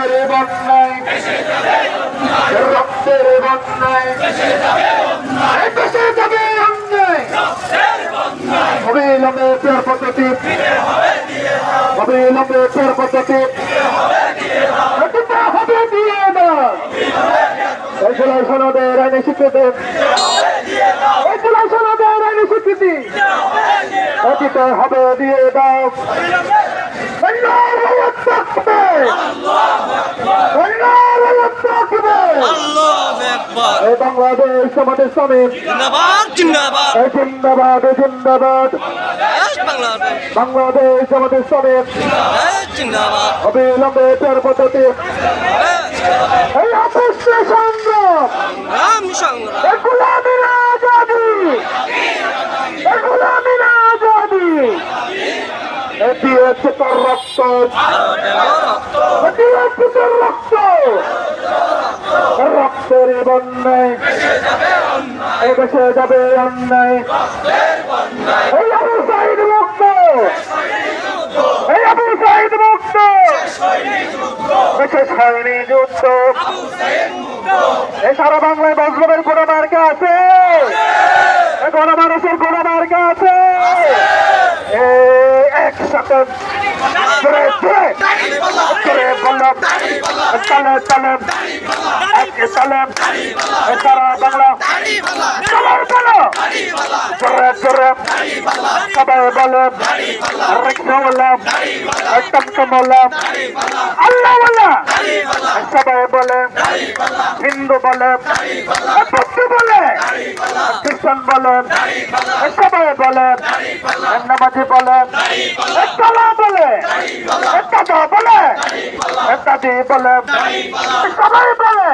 রক্তের বন্যায় রক্তের বন্যায় দেশে যাবে অন্যায় অবিলম্বে ফের পদ্ধতি অবিলম্বে ফের পদ্ধতি হবে দিয়ে দাও এই জুলাই সনদের আইনি স্বীকৃতি এই জুলাই সনদের আইনি স্বীকৃতি অতীতে হবে দিয়ে দাও বাংলাদেশ আমাদের শ্রমিক জিন্দাবাদ জিন্দাবাদ বাংলাদেশ আমাদের শ্রমিক অবিলম্বে ফের পদ্ধতি এই অপেক্ষ সংগ্রাম গোলামীর আজাদি গোলামীর আজাদি এটি হচ্ছে তোর রক্ত এটি হচ্ছে তোর রক্ত রক্তের বন্যায় এই দেশে যাবে অন্যায় এই আবু সাইদ মুক্ত এই আবু সাইদ মুক্ত শেষ হয়নি যুদ্ধ এই সারা বাংলায় বজলমের কোন মার্কা আছে কোন মানুষের কোন মার্কা আছে একসাথে বললাম তালে তালে সারা বাংলা জোরে জোরে সবাই বলে রিক্সা বললাম টমটম বললাম আল্লাহ বললাম সবাই বলে হিন্দু বলে বৌদ্ধ বলে খ্রিস্টান বলে সবাই বলে নামাজি বলে কালা বলে দাদা বলে দাদি বলে সবাই বলে